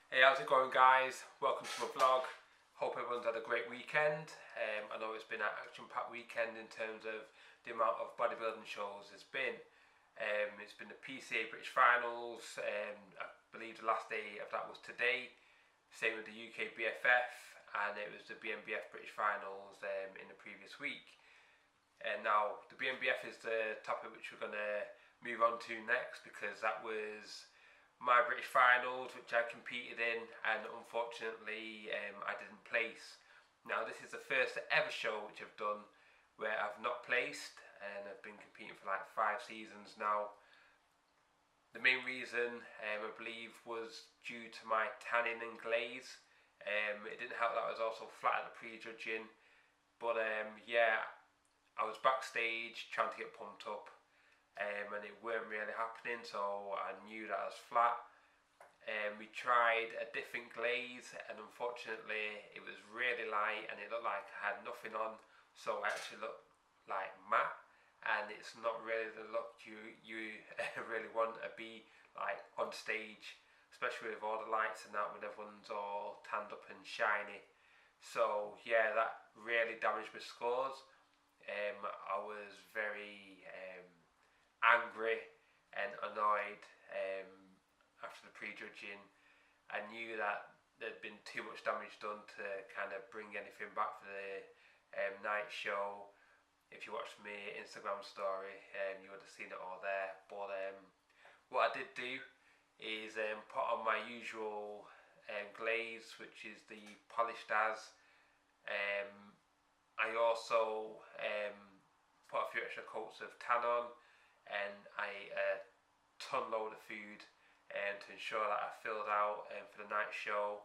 Hey, how's it going, guys? Welcome to my vlog. Hope everyone's had a great weekend. I know it's been an action-packed weekend in terms of the amount of bodybuilding shows there's been. It's been the PCA British Finals. I believe the last day of that was today. Same with the UKDFBA, and it was the BNBF British Finals in the previous week. And now the BNBF is the topic which we're going to move on to next, because that was my British Finals, which I competed in, and unfortunately I didn't place. Now this is the first ever show which I've done where I've not placed, and I've been competing for like 5 seasons now. The main reason I believe was due to my tanning and glaze. It didn't help that I was also flat at the pre-judging, but yeah, I was backstage trying to get pumped up, and it weren't really happening, so I knew that I was flat. We tried a different glaze, and unfortunately it was really light and it looked like I had nothing on, so I actually looked like matte, and it's not really the look you really want to be like on stage, especially with all the lights and that, when everyone's all tanned up and shiny. So yeah, that really damaged my scores. I was very angry and annoyed after the pre-judging. I knew that there'd been too much damage done to kind of bring anything back for the night show. If you watched my Instagram story, you would have seen it all there. But what I did do is put on my usual glaze, which is the polished as. I also put a few extra coats of tan on, and I ate a ton load of food to ensure that I filled out for the night show,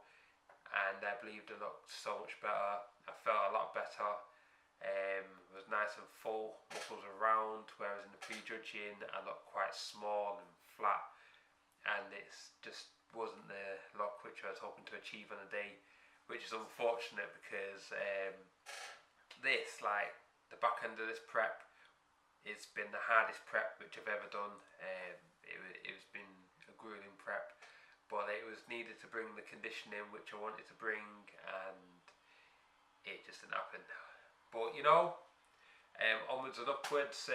and I believed it looked so much better. I felt a lot better. It was nice and full, muscles were round, whereas in the pre-judging I looked quite small and flat, and it just wasn't the look which I was hoping to achieve on the day, which is unfortunate, because the back end of this prep, it's been the hardest prep which I've ever done. It's been a grueling prep, but it was needed to bring the conditioning which I wanted to bring, and it just didn't happen. But you know, onwards and upwards,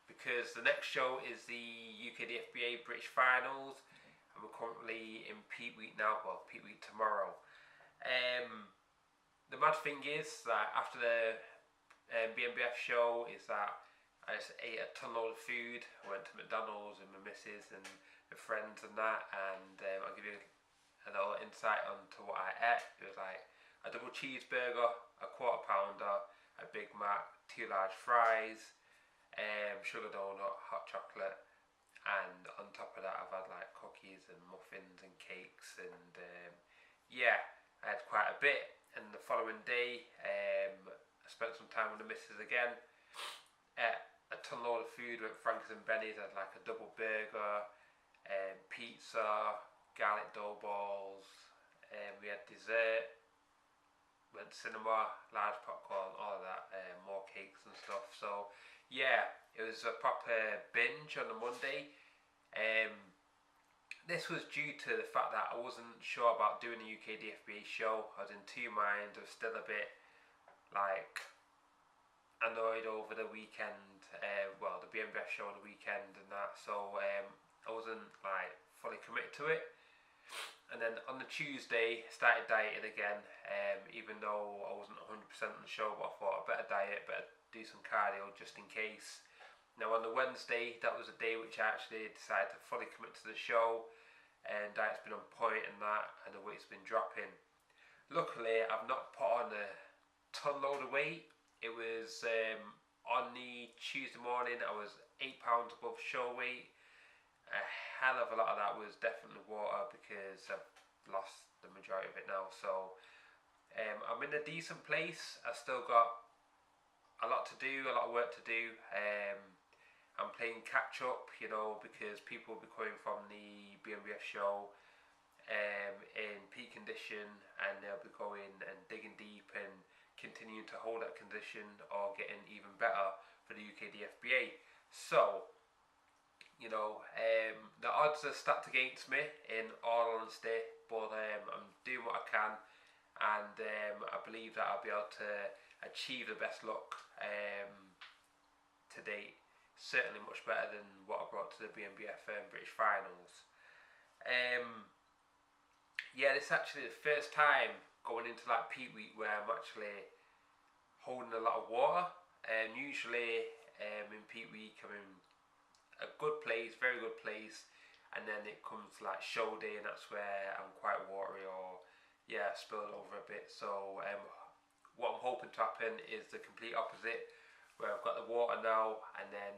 because the next show is the UKDFBA British Finals, and we're currently in peak week now. Well, peak week tomorrow. The mad thing is that after the BNBF show is that I just ate a ton load of food. I went to McDonald's with my missus and my friends and that, and I'll give you a little insight onto what I ate. It was like a double cheeseburger, a quarter pounder, a Big Mac, 2 large fries, sugar donut, hot chocolate, and on top of that I've had like cookies and muffins and cakes, and yeah, I had quite a bit. And the following day I spent some time with the missus again, ate a ton load of food, went Frank's and Benny's, had like a double burger, pizza, garlic dough balls, we had dessert, went cinema, large popcorn, all of that, more cakes and stuff. So yeah, it was a proper binge on the Monday. This was due to the fact that I wasn't sure about doing the UKDFBA show. I was in two minds. I was still a bit like annoyed over the weekend, well, the BNBF show on the weekend and that, so I wasn't like fully committed to it. And then on the Tuesday started dieting again, even though I wasn't 100% on the show, but I thought I better diet, better do some cardio just in case. Now on the Wednesday, that was a day which I actually decided to fully commit to the show, and diet's been on point and that, and the weight's been dropping. Luckily I've not put on a ton load of weight. It was on the Tuesday morning I was 8 pounds above show weight. A hell of a lot of that was definitely water, because I've lost the majority of it now. So I'm in a decent place. I've still got a lot to do, a lot of work to do. I'm playing catch up, you know, because people will be coming from the BNBF show in peak condition, and they'll be going and digging deep and continuing to hold that condition, or getting even better for the UKDFBA. So you know, the odds are stacked against me, in all honesty. but I'm doing what I can, and I believe that I'll be able to achieve the best look to date. Certainly much better than what I brought to the BNBF British Finals. Yeah, this is actually the first time going into like peak week where I'm actually holding a lot of water. Usually in peak week I'm in a good place, very good place, and then it comes to like show day, and that's where I'm quite watery or spilled over a bit. So what I'm hoping to happen is the complete opposite, where I've got the water now, and then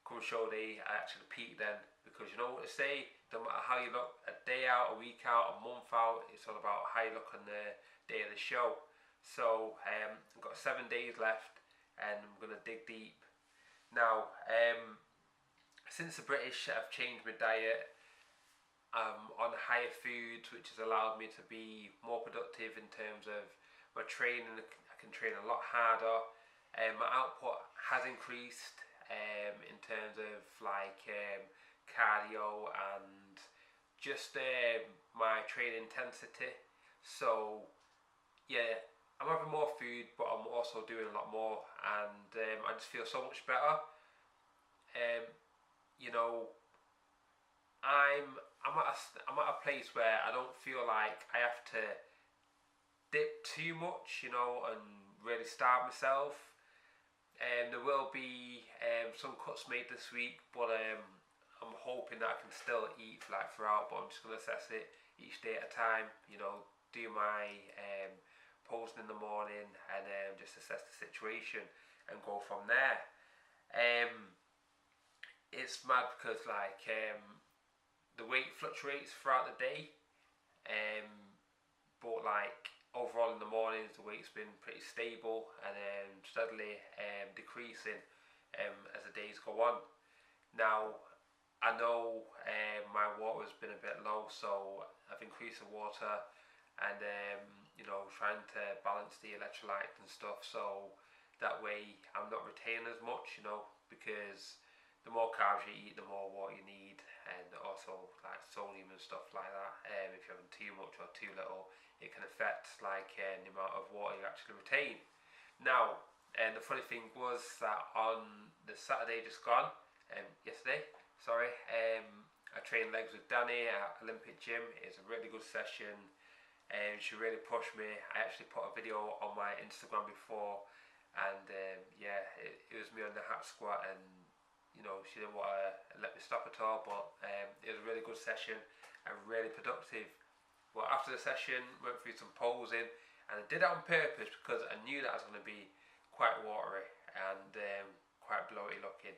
come show day I actually peak then, because you know what they say, no matter how you look a day out, a week out, a month out, it's all about how you look on the day of the show. So I've got 7 days left, and I'm going to dig deep. Now since the British have changed my diet, I'm on higher foods, which has allowed me to be more productive in terms of my training. I can train a lot harder. My output has increased in terms of like cardio and just my training intensity. So yeah, I'm having more food, but I'm also doing a lot more, and I just feel so much better. You know, I'm at a place where I don't feel like I have to dip too much, you know, and really starve myself. There will be some cuts made this week, but I'm hoping that I can still eat like throughout. But I'm just going to assess it each day at a time. You know, do my posing in the morning, and just assess the situation and go from there. It's mad because like the weight fluctuates throughout the day, but like overall in the mornings the weight's been pretty stable, and steadily decreasing as the days go on. Now I know my water's been a bit low, so I've increased the water, and you know, trying to balance the electrolytes and stuff, so that way I'm not retaining as much, you know, because the more carbs you eat, the more water you need, and also like sodium and stuff like that. If you're having too much or too little, it can affect like the amount of water you actually retain. Now, the funny thing was that on the Saturday just gone, yesterday, sorry, I trained legs with Danny at Olympic Gym. It's a really good session, and she really pushed me. I actually put a video on my Instagram before, and yeah, it was me on the hack squat, and you know, she didn't want to let me stop at all, but it was a really good session and really productive. Well, after the session, went through some posing, and I did it on purpose because I knew that I was going to be quite watery and quite bloated looking.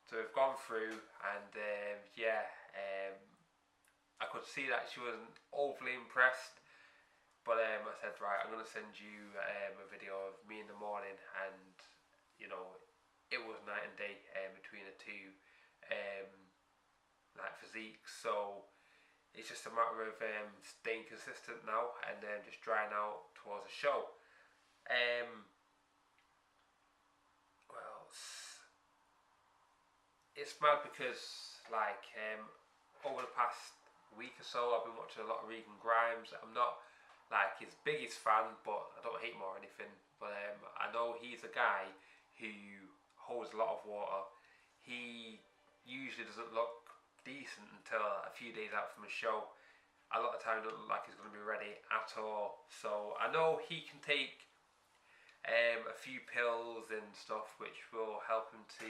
So we've gone through, and I could see that she wasn't overly impressed, but I said, right, I'm going to send you a video of me in the morning, and you know, it was night and day between the two like physiques. So it's just a matter of staying consistent now, and then just drying out towards the show. Well, it's mad because like over the past week or so I've been watching a lot of Regan Grimes. I'm not like his biggest fan, but I don't hate him or anything, but I know he's a guy who holds a lot of water. He usually doesn't look decent until a few days out from a show. A lot of time doesn't look like he's going to be ready at all. So I know he can take a few pills and stuff which will help him to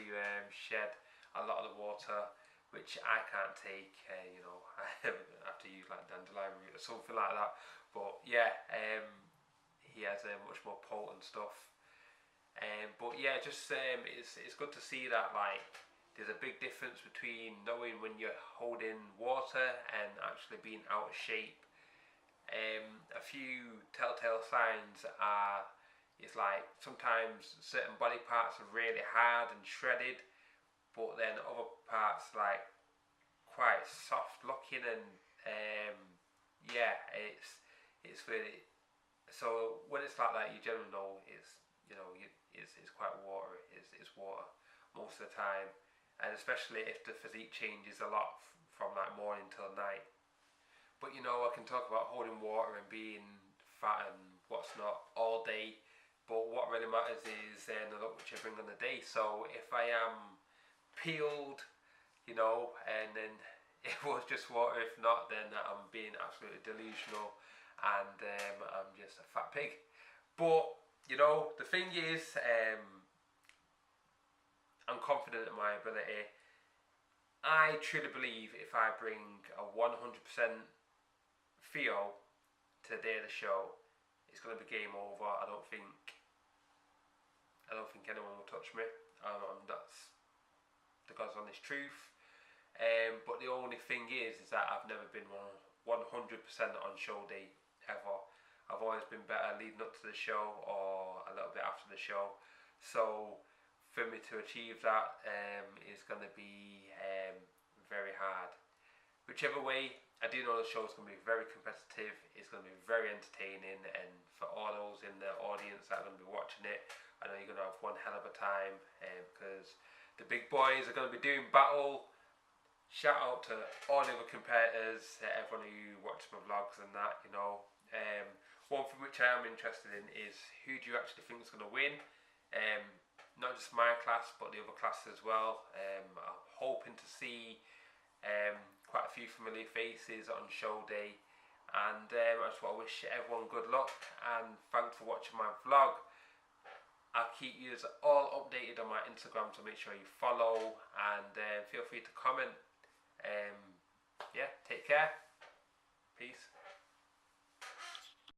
shed a lot of the water, which I can't take. You know, I have to use like dandelion root or something like that. But yeah, he has much more potent stuff. But yeah, just it's good to see that like there's a big difference between knowing when you're holding water and actually being out of shape. A few telltale signs are, it's like sometimes certain body parts are really hard and shredded, but then other parts like quite soft looking, and yeah, it's really, so when it's like that you generally know it's, you know, it's quite watery. It's water most of the time, and especially if the physique changes a lot from like morning till night. But you know, I can talk about holding water and being fat and what's not all day. But what really matters is the look which I bring on the day. So if I am peeled, you know, and then it was just water. If not, then I'm being absolutely delusional, and I'm just a fat pig. But you know, the thing is, I'm confident in my ability. I truly believe if I bring a 100% feel to the day of the show, it's going to be game over. I don't think anyone will touch me. That's the God's honest truth. But the only thing is that I've never been 100% on show day ever. I've always been better leading up to the show or a little bit after the show. So for me to achieve that is going to be very hard. Whichever way, I do know the show is going to be very competitive. It's going to be very entertaining, and for all those in the audience that are going to be watching it, I know you're going to have one hell of a time because the big boys are going to be doing battle. Shout out to all the other competitors, everyone who watches my vlogs and that, you know. One thing which I am interested in is who do you actually think is going to win? Not just my class, but the other classes as well. I'm hoping to see quite a few familiar faces on show day, and I just want to wish everyone good luck and thanks for watching my vlog. I'll keep you all updated on my Instagram, so make sure you follow and feel free to comment. Yeah, take care. Peace.